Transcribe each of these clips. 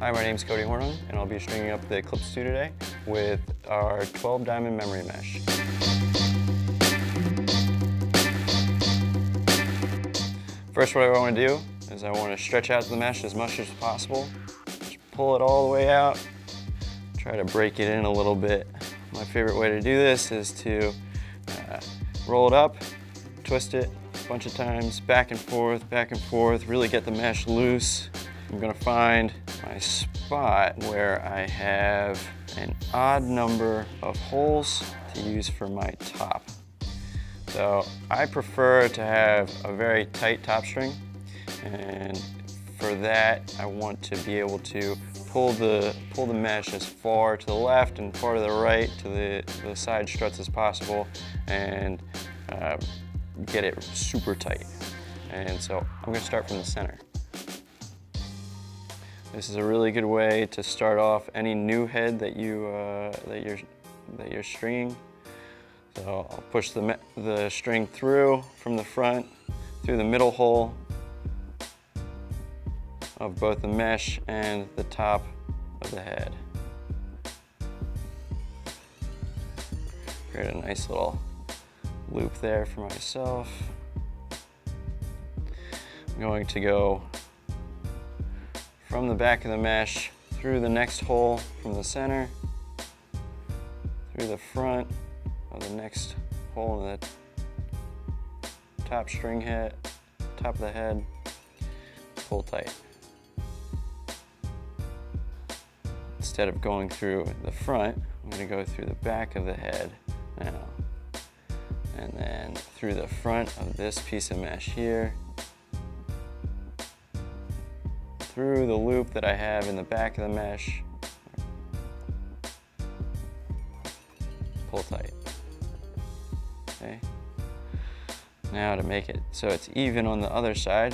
Hi, my name is Cody Hornung, and I'll be stringing up the Eclipse II today with our 12 diamond memory mesh. First, what I want to do is I want to stretch out the mesh as much as possible. Just pull it all the way out. Try to break it in a little bit. My favorite way to do this is to roll it up, twist it a bunch of times, back and forth, really get the mesh loose. I'm going to find my spot where I have an odd number of holes to use for my top. So I prefer to have a very tight top string, and for that I want to be able to pull the mesh as far to the left and far to the right to the side struts as possible, and get it super tight. And so I'm going to start from the center. This is a really good way to start off any new head that you're stringing. So I'll push the string through from the front, through the middle hole of both the mesh and the top of the head. Create a nice little loop there for myself. I'm going to go from the back of the mesh through the next hole from the center, through the front of the next hole in the top string head, top of the head, pull tight. Instead of going through the front, I'm going to go through the back of the head now, and then through the front of this piece of mesh here, through the loop that I have in the back of the mesh, pull tight. Okay. Now to make it so it's even on the other side,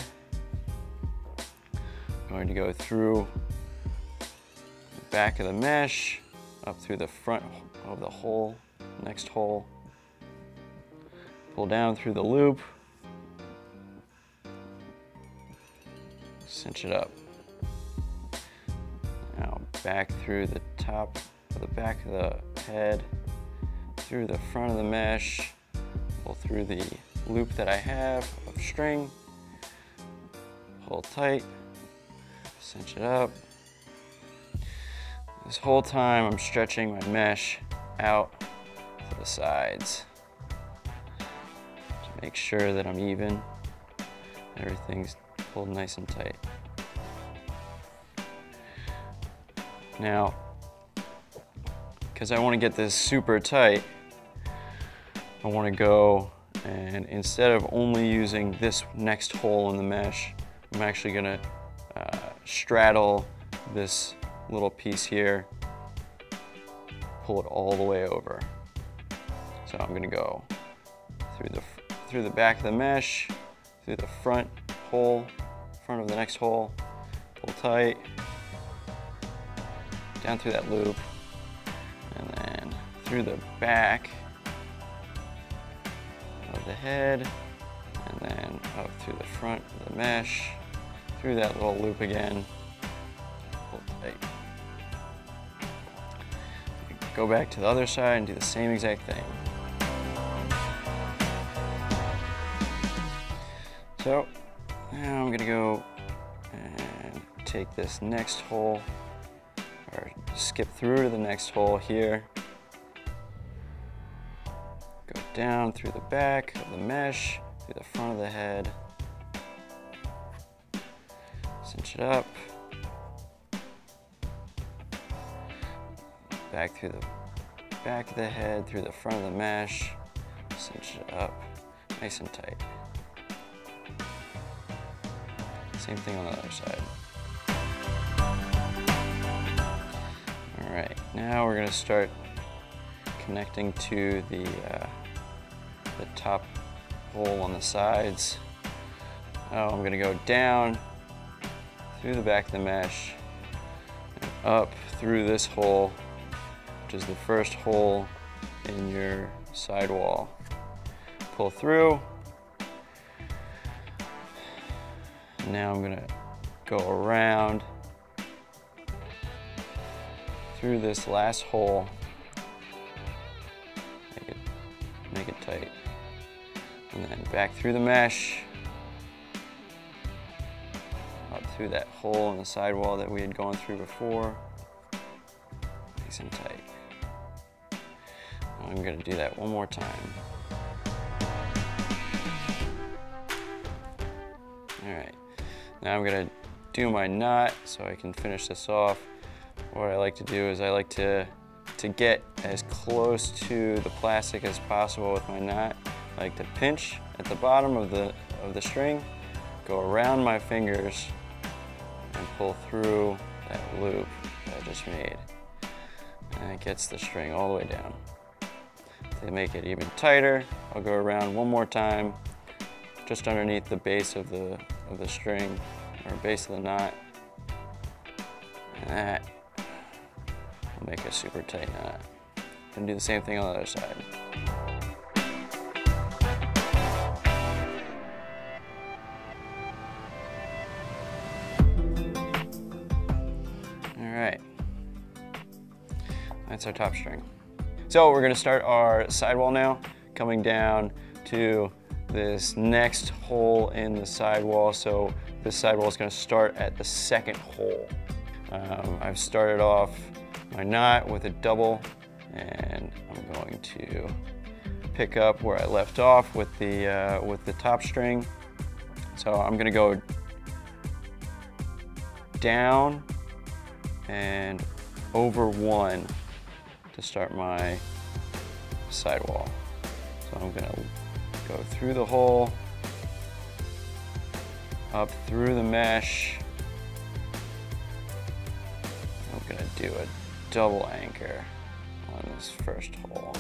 I'm going to go through the back of the mesh, up through the front of the hole, next hole, pull down through the loop, cinch it up. Now back through the top of the back of the head, through the front of the mesh, pull through the loop that I have of string, hold tight, cinch it up. This whole time I'm stretching my mesh out to the sides to make sure that I'm even, everything's pulled nice and tight. Now, because I want to get this super tight, I want to go and instead of only using this next hole in the mesh, I'm actually going to straddle this little piece here, pull it all the way over. So I'm going to go through the back of the mesh, through the front hole, front of the next hole, pull tight, down through that loop, and then through the back of the head, and then up through the front of the mesh, through that little loop again, pull tight. Go back to the other side and do the same exact thing. So now I'm going to go and take this next hole, or skip through to the next hole here, go down through the back of the mesh, through the front of the head, cinch it up, back through the back of the head, through the front of the mesh, cinch it up, nice and tight. Same thing on the other side. All right, now we're going to start connecting to the top hole on the sides. Now I'm going to go down through the back of the mesh and up through this hole, which is the first hole in your sidewall. Pull through. Now I'm going to go around through this last hole, make it tight, and then back through the mesh, up through that hole in the sidewall that we had gone through before, nice and tight. I'm going to do that one more time. Alright, now I'm going to do my knot so I can finish this off. What I like to do is I like to get as close to the plastic as possible with my knot. I like to pinch at the bottom of the string, go around my fingers, and pull through that loop that I just made. And it gets the string all the way down. To make it even tighter, I'll go around one more time, just underneath the base of the string, or base of the knot. And that will make a super tight knot. And do the same thing on the other side. Alright, that's our top string. So we're going to start our sidewall now, coming down to this next hole in the sidewall. So this sidewall is going to start at the second hole. I've started off my knot with a double, and I'm going to pick up where I left off with the top string. So I'm going to go down and over one to start my sidewall. So I'm going to go through the hole, up through the mesh. I'm going to do a double anchor on this first hole.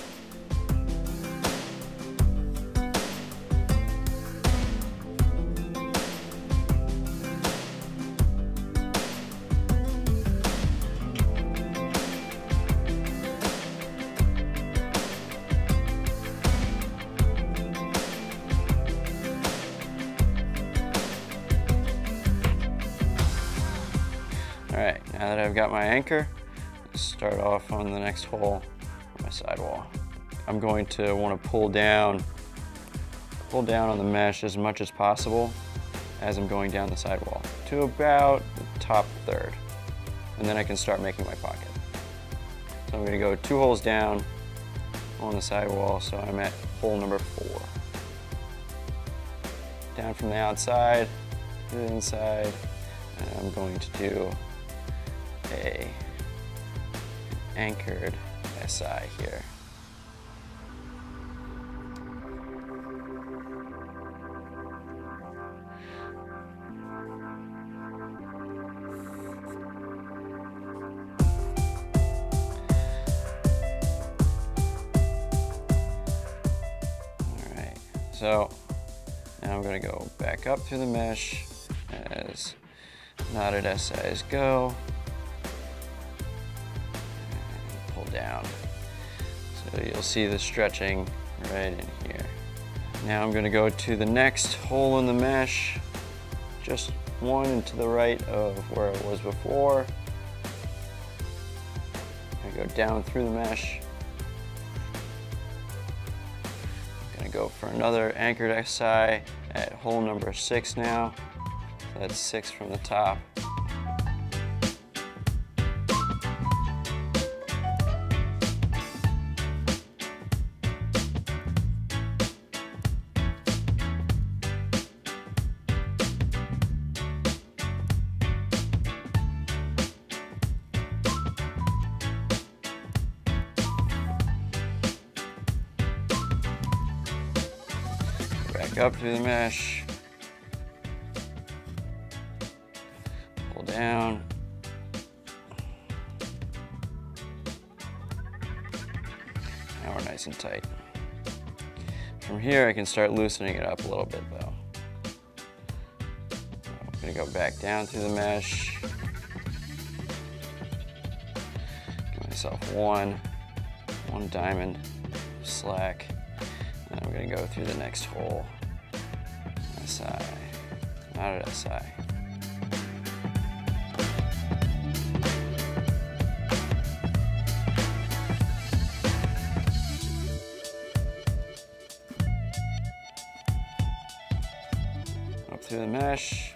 Alright, now that I've got my anchor, let's start off on the next hole on my sidewall. I'm going to want to pull down on the mesh as much as possible as I'm going down the sidewall to about the top third. And then I can start making my pocket. So I'm going to go 2 holes down on the sidewall, so I'm at hole number 4. Down from the outside to the inside, and I'm going to do an anchored SI here. Alright, so now I'm going to go back up through the mesh as knotted SIs go. Down. So you'll see the stretching right in here. Now I'm going to go to the next hole in the mesh, just one to the right of where it was before. I go down through the mesh. I'm going to go for another anchored SI at hole number 6 now. So that's 6 from the top. Up through the mesh, pull down, now we're nice and tight. From here I can start loosening it up a little bit though. I'm going to go back down through the mesh, give myself one diamond slack, and I'm going to go through the next hole. SI, knotted SI. through the mesh,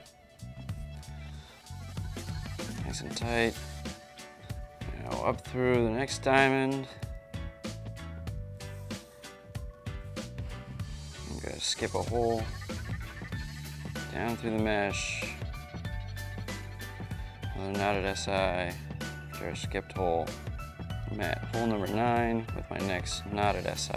nice and tight. Now up through the next diamond. I'm gonna skip a hole, down through the mesh, another knotted SI after a skipped hole. I'm at hole number 9 with my next knotted SI.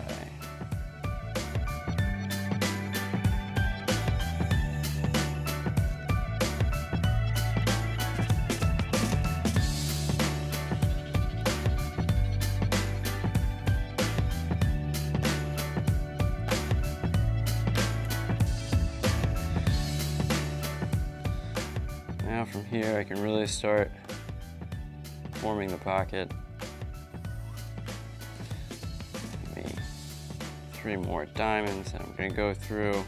Now from here I can really start forming the pocket. Maybe 3 more diamonds and I'm going to go through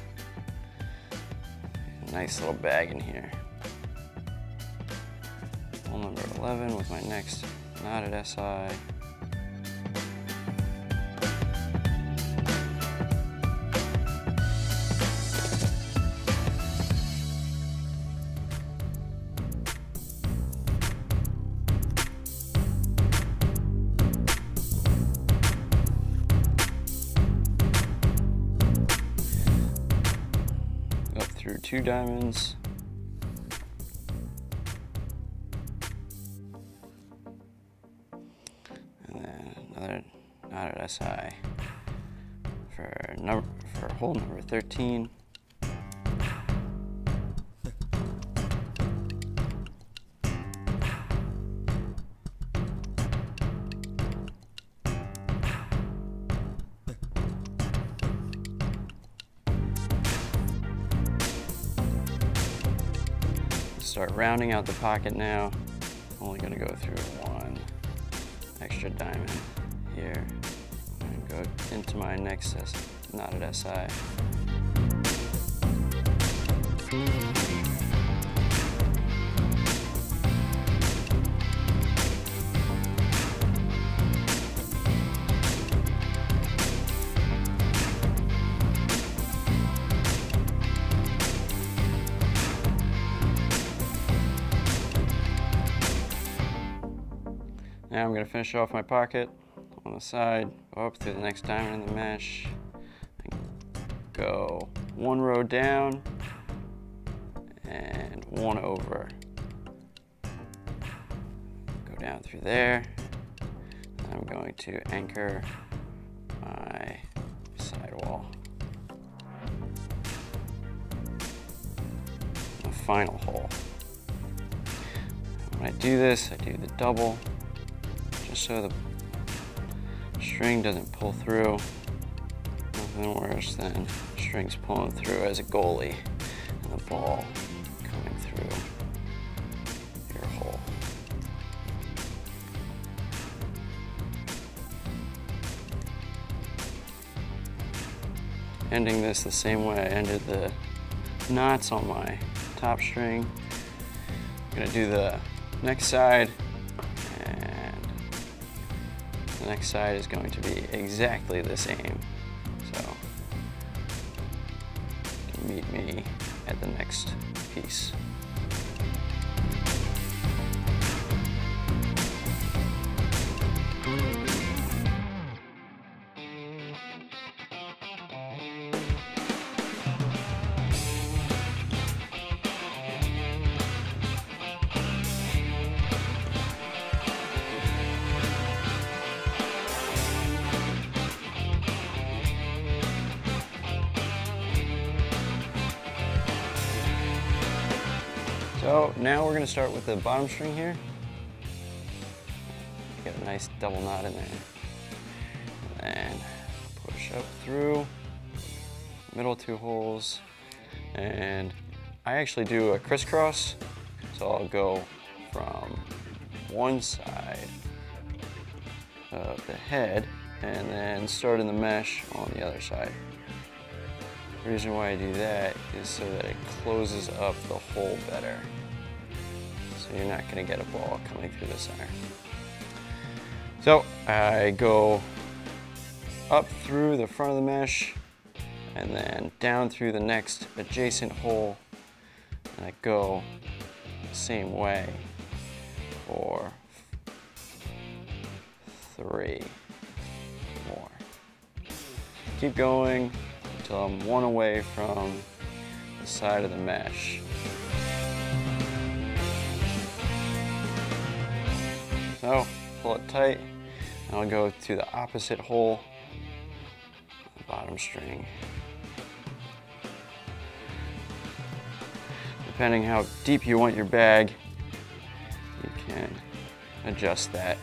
a nice little bag in here. Hole number 11 with my next knotted SI. Through 2 diamonds. And then another knotted SI for hole number 13. Start rounding out the pocket now. Only going to go through 1 extra diamond here and go into my next knotted SI. Now I'm going to finish off my pocket on the side, go up through the next diamond in the mesh, and go 1 row down and 1 over. Go down through there. I'm going to anchor my sidewall. The final hole. When I do this, I do the double, just so the string doesn't pull through. Nothing worse than strings pulling through as a goalie and the ball coming through your hole. Ending this the same way I ended the knots on my top string. I'm going to do the next side, and the next side is going to be exactly the same. So you can meet me at the next piece. So now we're going to start with the bottom string here. Get a nice double knot in there. And then push up through, middle 2 holes. And I actually do a crisscross. So I'll go from one side of the head and then start in the mesh on the other side. The reason why I do that is so that it closes up the hole better. So you're not going to get a ball coming through the center. So I go up through the front of the mesh and then down through the next adjacent hole and I go the same way for 3 more. Keep going until I'm 1 away from the side of the mesh. So, pull it tight, and I'll go to the opposite hole, the bottom string. Depending how deep you want your bag, you can adjust that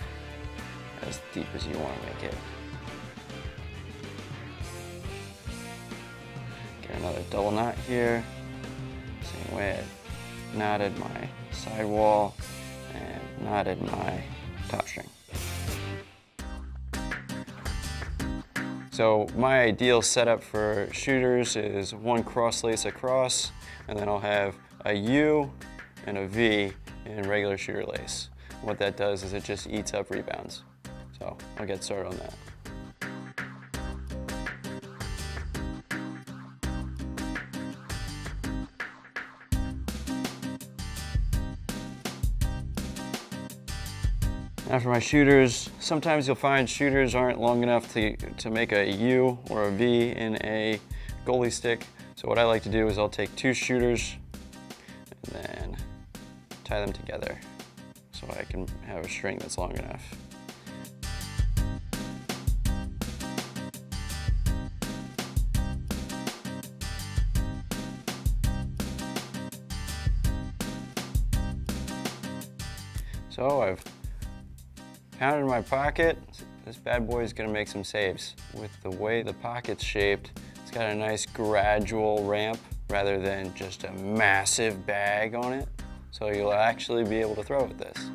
as deep as you want to make it. Get another double knot here. Same way I knotted my sidewall and knotted my top string. So my ideal setup for shooters is 1 cross lace across, and then I'll have a U and a V in regular shooter lace. What that does is it just eats up rebounds. So I'll get started on that. Now for my shooters, sometimes you'll find shooters aren't long enough to make a U or a V in a goalie stick. So what I like to do is I'll take 2 shooters and then tie them together so I can have a string that's long enough. So I've pounded my pocket. This bad boy is gonna make some saves. With the way the pocket's shaped, it's got a nice gradual ramp rather than just a massive bag on it. So you'll actually be able to throw with this.